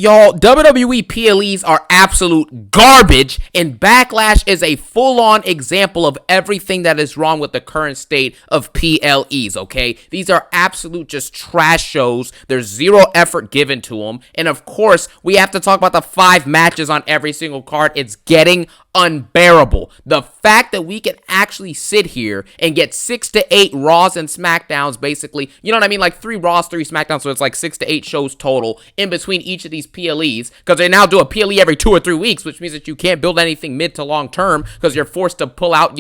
Y'all, WWE PLEs are absolute garbage, and Backlash is a full-on example of everything that is wrong with the current state of PLEs, okay? These are absolute just trash shows. There's zero effort given to them, and of course, we have to talk about the 5 matches on every single card. It's getting unbearable. The fact that we can actually sit here and get 6 to 8 Raws and SmackDowns, basically, you know what I mean? Like 3 Raws, 3 SmackDowns, so it's like 6 to 8 shows total in between each of these PLEs, because they now do a PLE every 2 or 3 weeks, which means that you can't build anything mid to long term, because you're forced to pull out,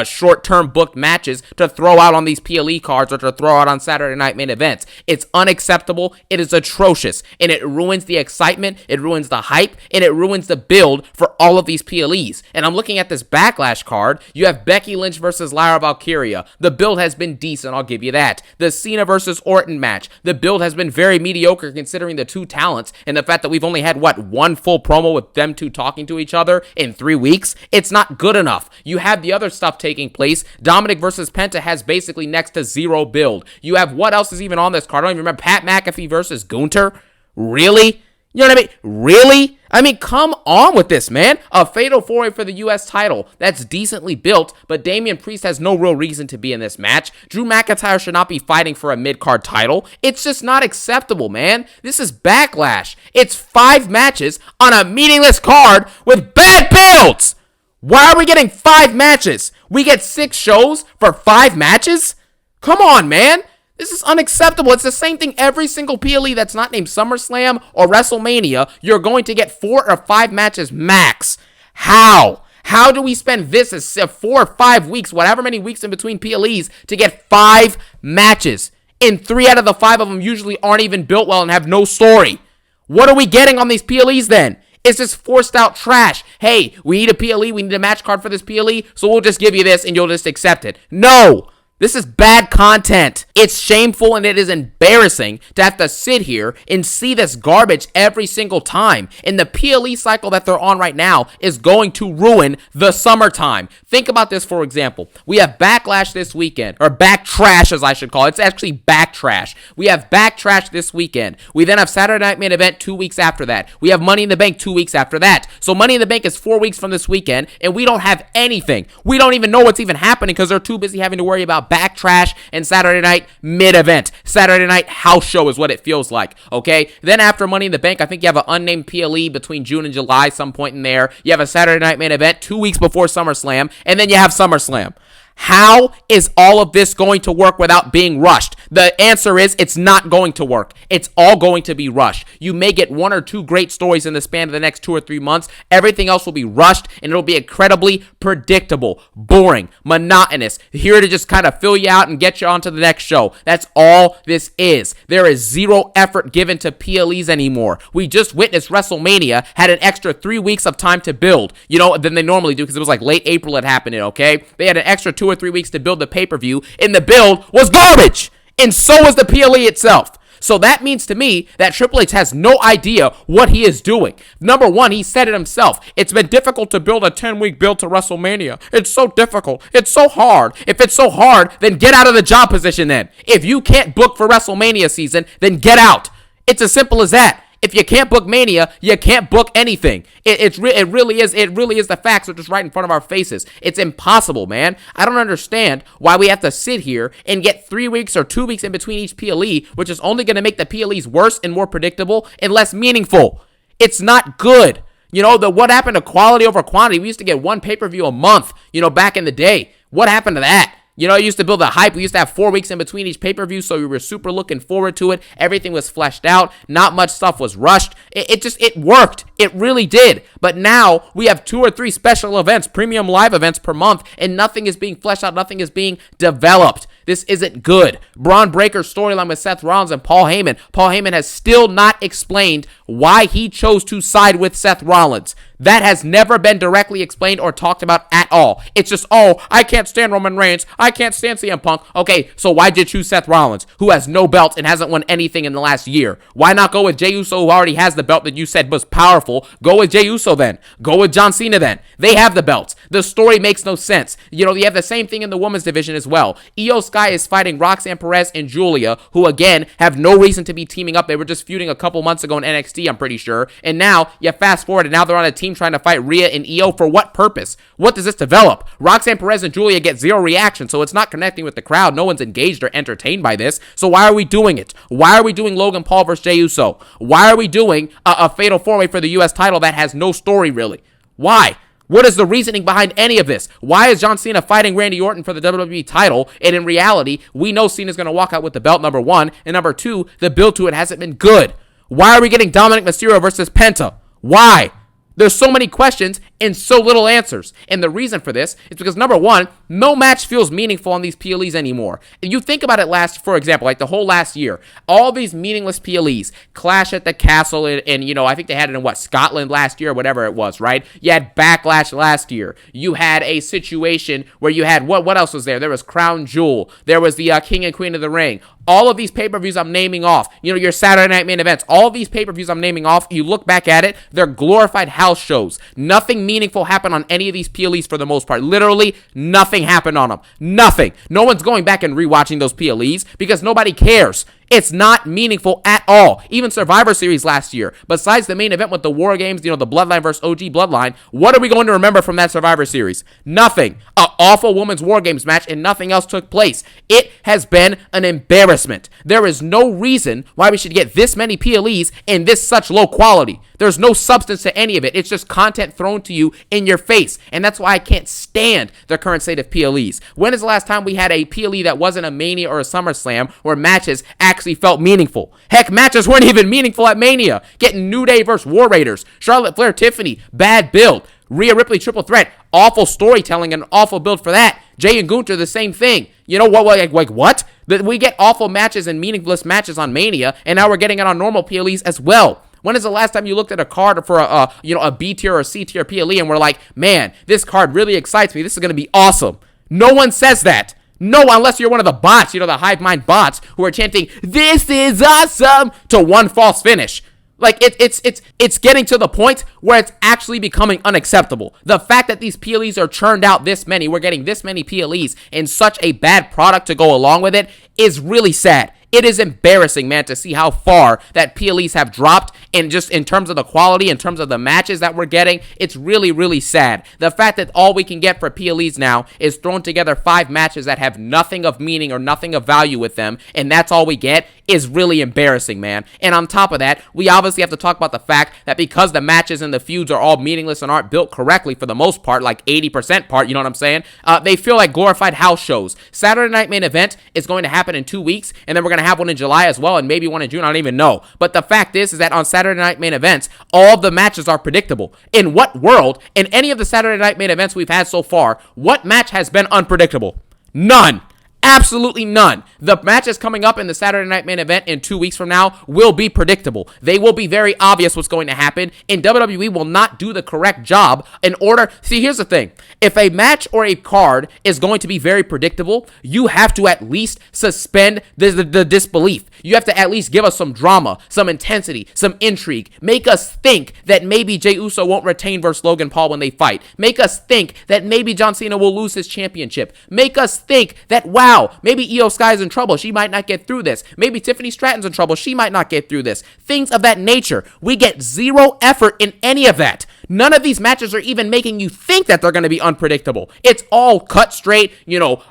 short-term booked matches to throw out on these PLE cards or to throw out on Saturday Night Main Events. It's unacceptable. It is atrocious, and it ruins the excitement, it ruins the hype, and it ruins the build for all of these PLEs. And I'm looking at this Backlash card. You have Becky Lynch versus Lyra Valkyria. The build has been decent, I'll give you that. The Cena versus Orton match. The build has been very mediocre considering the two talents and the fact that we've only had, one full promo with them two talking to each other in 3 weeks? It's not good enough. You have the other stuff taking place. Dominic versus Penta has basically next to zero build. You have, what else is even on this card? I don't even remember. Pat McAfee versus Gunther? Really? You know what I mean? Really? I mean, come on with this, man. A fatal 4-way for the U.S. title. That's decently built, but Damian Priest has no real reason to be in this match. Drew McIntyre should not be fighting for a mid-card title. It's just not acceptable, man. This is Backlash. It's 5 matches on a meaningless card with bad builds. Why are we getting 5 matches? We get 6 shows for 5 matches? Come on, man. This is unacceptable. It's the same thing every single PLE that's not named SummerSlam or WrestleMania. You're going to get 4 or 5 matches max. How? How do we spend this as 4 or 5 weeks, whatever many weeks in between PLEs, to get 5 matches? And 3 out of the 5 of them usually aren't even built well and have no story. What are we getting on these PLEs then? It's just forced out trash. Hey, we need a PLE, we need a match card for this PLE, so we'll just give you this and you'll just accept it. No! This is bad content. It's shameful and it is embarrassing to have to sit here and see this garbage every single time. And the PLE cycle that they're on right now is going to ruin the summertime. Think about this, for example. We have Backlash this weekend, or Backtrash as I should call it. It's actually Backtrash. We have Backtrash this weekend. We then have Saturday Night Main Event 2 weeks after that. We have Money in the Bank 2 weeks after that. So Money in the Bank is 4 weeks from this weekend, and we don't have anything. We don't even know what's even happening because they're too busy having to worry about Backtrash and Saturday Night mid-event. Saturday Night house show is what it feels like, okay? Then after Money in the Bank, I think you have an unnamed PLE between June and July, some point in there. You have a Saturday Night Main Event 2 weeks before SummerSlam, and then you have SummerSlam. How is all of this going to work without being rushed? The answer is it's not going to work. It's all going to be rushed. You may get 1 or 2 great stories in the span of the next 2 or 3 months. Everything else will be rushed, and it'll be incredibly predictable, boring, monotonous, here to just kind of fill you out and get you onto the next show. That's all this is. There is zero effort given to PLEs anymore. We just witnessed WrestleMania had an extra 3 weeks of time to build, than they normally do, because it was like late April it happened, okay? They had an extra 2 or 3 weeks to build the pay-per-view, and the build was garbage, and so was the PLE itself. So that means to me that Triple H has no idea what he is doing. Number one, he said it himself. It's been difficult to build a 10-week build to WrestleMania. It's so difficult. It's so hard. If it's so hard, then get out of the job position then. If you can't book for WrestleMania season, then get out. It's as simple as that. If you can't book Mania, you can't book anything. It really is the facts are just right in front of our faces. It's impossible, man. I don't understand why we have to sit here and get 3 weeks or 2 weeks in between each PLE, which is only going to make the PLEs worse and more predictable and less meaningful. It's not good. What happened to quality over quantity? We used to get 1 pay-per-view a month, back in the day. What happened to that? It used to build a hype. We used to have 4 weeks in between each pay-per-view, so we were super looking forward to it. Everything was fleshed out. Not much stuff was rushed. It worked. It really did. But now we have 2 or 3 special events, premium live events per month, and nothing is being fleshed out. Nothing is being developed. This isn't good. Braun Breaker's storyline with Seth Rollins and Paul Heyman. Paul Heyman has still not explained why he chose to side with Seth Rollins. That has never been directly explained or talked about at all. It's just, I can't stand Roman Reigns. I can't stand CM Punk. Okay, so why'd you choose Seth Rollins, who has no belt and hasn't won anything in the last year? Why not go with Jey Uso, who already has the belt that you said was powerful helpful, go with Jey Uso then. Go with John Cena then. They have the belts. The story makes no sense. You have the same thing in the women's division as well. Io Sky is fighting Roxanne Perez and Julia, who again have no reason to be teaming up. They were just feuding a couple months ago in NXT, I'm pretty sure. And now, you fast forward, and now they're on a team trying to fight Rhea and Io for what purpose? What does this develop? Roxanne Perez and Julia get zero reaction, so it's not connecting with the crowd. No one's engaged or entertained by this. So why are we doing it? Why are we doing Logan Paul versus Jey Uso? Why are we doing a fatal four-way for the U.S. title that has no story, really? Why? What is the reasoning behind any of this? Why is John Cena fighting Randy Orton for the WWE title? And in reality, we know Cena's going to walk out with the belt, number one. And number two, the build to it hasn't been good. Why are we getting Dominic Mysterio versus Penta? Why? There's so many questions and so little answers. And the reason for this is because, number one, no match feels meaningful on these PLEs anymore. And you think about it for example, like the whole last year, all these meaningless PLEs, Clash at the Castle, and I think they had it in, Scotland last year, or whatever it was, right? You had Backlash last year. You had a situation where you had, what else was there? There was Crown Jewel. There was the King and Queen of the Ring. All of these pay-per-views I'm naming off, your Saturday Night Main Events, all of these pay-per-views I'm naming off, you look back at it, they're glorified house shows. Nothing meaningful happened on any of these PLEs for the most part. Literally, nothing happened on them. Nothing. No one's going back and rewatching those PLEs because nobody cares. It's not meaningful at all. Even Survivor Series last year, besides the main event with the War Games, the Bloodline versus OG Bloodline, what are we going to remember from that Survivor Series? Nothing. An awful Women's War Games match and nothing else took place. It has been an embarrassment. There is no reason why we should get this many PLEs in this such low quality. There's no substance to any of it. It's just content thrown to you in your face. And that's why I can't stand the current state of PLEs. When is the last time we had a PLE that wasn't a Mania or a SummerSlam where matches actually felt meaningful? Heck, matches weren't even meaningful at Mania. Getting New Day versus War Raiders, Charlotte Flair, Tiffany, bad build. Rhea Ripley triple threat, awful storytelling and awful build for that. Jay and Gunther, the same thing. You know what? What? We get awful matches and meaningless matches on Mania, and now we're getting it on normal PLEs as well. When is the last time you looked at a card for a B tier or C tier PLE and we're like, man, this card really excites me. This is going to be awesome. No one says that. No, unless you're one of the bots, the hive mind bots who are chanting, "This is awesome," to one false finish. Like, it's getting to the point where it's actually becoming unacceptable. The fact that these PLEs are churned out this many, we're getting this many PLEs and such a bad product to go along with it is really sad. It is embarrassing, man, to see how far that PLEs have dropped, and just in terms of the quality, in terms of the matches that we're getting, it's really, really sad. The fact that all we can get for PLEs now is thrown together 5 matches that have nothing of meaning or nothing of value with them, and that's all we get, is really embarrassing, man. And on top of that, we obviously have to talk about the fact that because the matches and the feuds are all meaningless and aren't built correctly for the most part, like 80% part, you know what I'm saying? They feel like glorified house shows. Saturday Night Main Event is going to happen in 2 weeks, and then we're going to have one in July as well, and maybe one in June, I don't even know. But the fact is that on Saturday Night Main Events, all of the matches are predictable. In what world, in any of the Saturday Night Main Events we've had so far, what match has been unpredictable? None. Absolutely none. The matches coming up in the Saturday Night Main Event in 2 weeks from now will be predictable. They will be very obvious what's going to happen, and WWE will not do the correct job in order. See, here's the thing. If a match or a card is going to be very predictable, you have to at least suspend the disbelief. You have to at least give us some drama, some intensity, some intrigue. Make us think that maybe Jey Uso won't retain versus Logan Paul when they fight. Make us think that maybe John Cena will lose his championship. Make us think that, wow, maybe Io Sky's in trouble. She might not get through this. Maybe Tiffany Stratton's in trouble. She might not get through this. Things of that nature. We get zero effort in any of that. None of these matches are even making you think that they're going to be unpredictable. It's all cut straight, no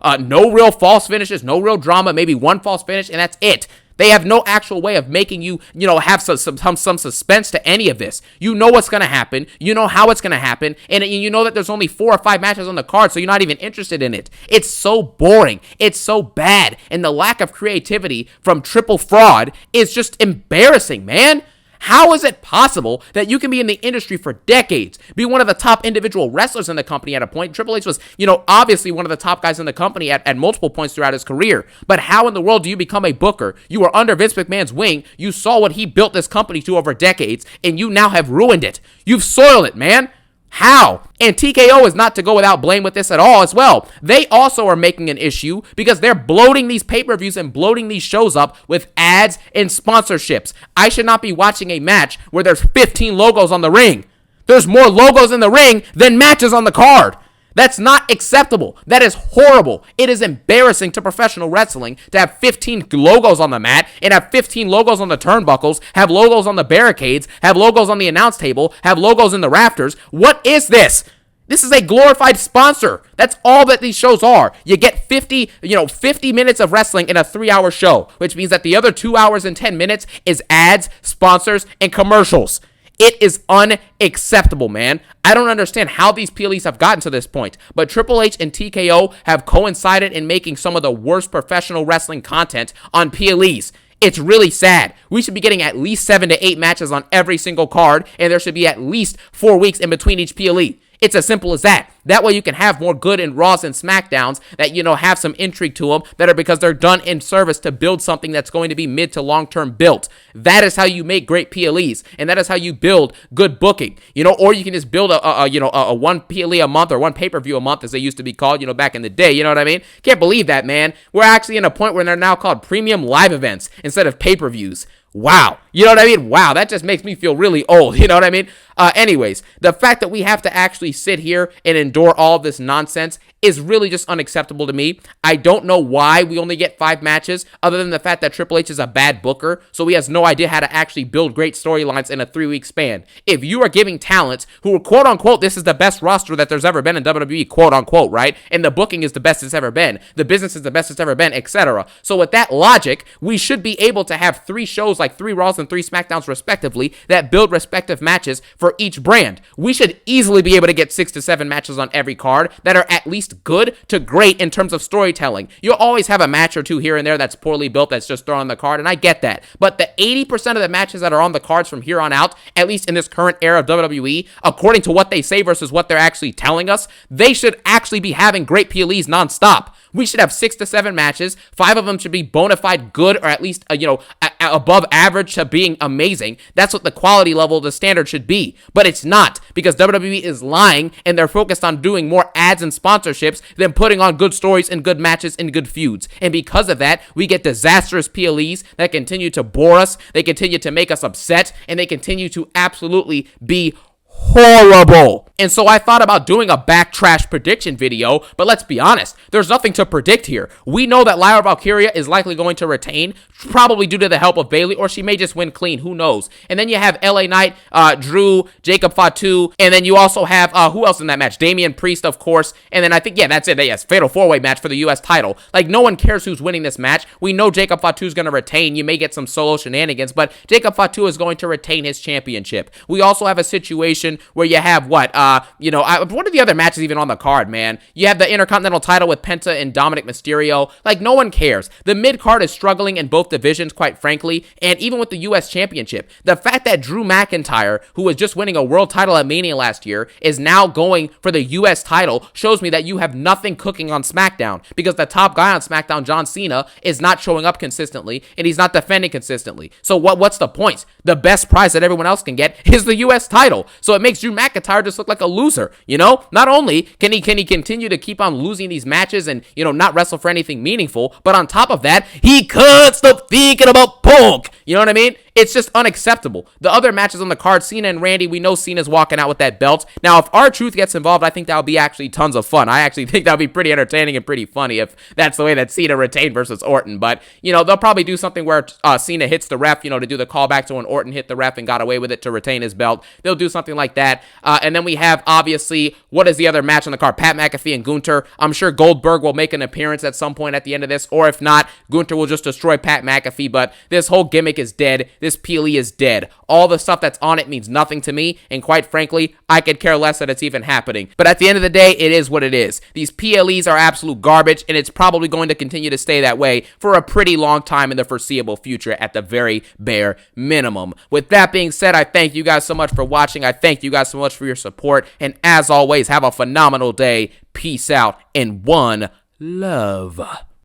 real false finishes, no real drama, maybe one false finish, and that's it. They have no actual way of making you, have some suspense to any of this. You know what's going to happen. You know how it's going to happen. And you know that there's only 4 or 5 matches on the card, so you're not even interested in it. It's so boring. It's so bad. And the lack of creativity from Triple Fraud is just embarrassing, man. How is it possible that you can be in the industry for decades, be one of the top individual wrestlers in the company at a point? Triple H was, obviously one of the top guys in the company at multiple points throughout his career. But how in the world do you become a booker? You were under Vince McMahon's wing. You saw what he built this company to over decades, and you now have ruined it. You've soiled it, man. How? And TKO is not to go without blame with this at all as well. They also are making an issue because they're bloating these pay-per-views and bloating these shows up with ads and sponsorships. I should not be watching a match where there's 15 logos on the ring. There's more logos in the ring than matches on the card. That's not acceptable. That is horrible. It is embarrassing to professional wrestling to have 15 logos on the mat and have 15 logos on the turnbuckles, have logos on the barricades, have logos on the announce table, have logos in the rafters. What is this? This is a glorified sponsor. That's all that these shows are. You get 50 minutes of wrestling in a 3-hour show, which means that the other 2 hours and 10 minutes is ads, sponsors, and commercials. It is unacceptable, man. I don't understand how these PLEs have gotten to this point, but Triple H and TKO have coincided in making some of the worst professional wrestling content on PLEs. It's really sad. We should be getting at least 7 to 8 matches on every single card, and there should be at least 4 weeks in between each PLE. It's as simple as that. That way you can have more good and Raws and SmackDowns that, have some intrigue to them that are because they're done in service to build something that's going to be mid to long-term built. That is how you make great PLEs, and that is how you build good booking, or you can just build a one PLE a month or one pay-per-view a month as they used to be called, back in the day, you know what I mean? Can't believe that, man. We're actually in a point where they're now called premium live events instead of pay-per-views. Wow. You know what I mean? Wow, that just makes me feel really old. You know what I mean? Anyways, the fact that we have to actually sit here and endure all of this nonsense is really just unacceptable to me. I don't know why we only get 5 matches, other than the fact that Triple H is a bad booker, so he has no idea how to actually build great storylines in a 3-week span. If you are giving talents who are quote-unquote, this is the best roster that there's ever been in WWE, quote-unquote, right? And the booking is the best it's ever been, the business is the best it's ever been, etc. So with that logic, we should be able to have 3 shows, like 3 Raws and 3 SmackDowns respectively, that build respective matches for each brand. We should easily be able to get 6 to 7 matches on every card that are at least good to great in terms of storytelling. You'll always have a match or two here and there that's poorly built that's just thrown on the card, and I get that. But the 80% of the matches that are on the cards from here on out, at least in this current era of WWE, according to what they say versus what they're actually telling us, they should actually be having great PLEs nonstop. We should have 6 to 7 matches. 5 of them should be bona fide good, or at least, above average to being amazing. That's what the quality level of the standard should be. But it's not, because WWE is lying, and they're focused on doing more ads and sponsorships than putting on good stories and good matches and good feuds. And because of that, we get disastrous PLEs that continue to bore us, they continue to make us upset, and they continue to absolutely be horrible. And so I thought about doing a back trash prediction video, but let's be honest, there's nothing to predict here. We know that Lyra Valkyria is likely going to retain, probably due to the help of Bayley, or she may just win clean, who knows. And then you have LA Knight, Drew, Jacob Fatu, and then you also have, who else in that match? Damian Priest, of course, and then I think, that's it, yes, fatal 4-way match for the U.S. title. Like, no one cares who's winning this match. We know Jacob Fatu is going to retain. You may get some solo shenanigans, but Jacob Fatu is going to retain his championship. We also have a situation where you have what are the other matches even on the card, man? You have the Intercontinental title with Penta and Dominic Mysterio. Like, no one cares. The mid-card is struggling in both divisions, quite frankly, and even with the U.S. Championship. The fact that Drew McIntyre, who was just winning a world title at Mania last year, is now going for the U.S. title shows me that you have nothing cooking on SmackDown, because the top guy on SmackDown, John Cena, is not showing up consistently, and he's not defending consistently. So what's the point? The best prize that everyone else can get is the U.S. title. So it makes Drew McIntyre just look like a loser, Not only can he continue to keep on losing these matches and, not wrestle for anything meaningful, but on top of that, he can't stop thinking about Punk. You know what I mean? It's just unacceptable. The other matches on the card, Cena and Randy, we know Cena's walking out with that belt. Now, if R-Truth gets involved, I think that would be actually tons of fun. I actually think that would be pretty entertaining and pretty funny if that's the way that Cena retained versus Orton. But, they'll probably do something where Cena hits the ref, to do the callback to when Orton hit the ref and got away with it to retain his belt. They'll do something like that. And then we have, obviously, what is the other match on the card? Pat McAfee and Gunther. I'm sure Goldberg will make an appearance at some point at the end of this, or if not, Gunther will just destroy Pat McAfee. But this whole gimmick is dead. This PLE is dead. All the stuff that's on it means nothing to me, and quite frankly, I could care less that it's even happening. But at the end of the day, it is what it is. These PLEs are absolute garbage, and it's probably going to continue to stay that way for a pretty long time in the foreseeable future at the very bare minimum. With that being said, I thank you guys so much for watching. I thank you guys so much for your support, and as always, have a phenomenal day. Peace out, and one love.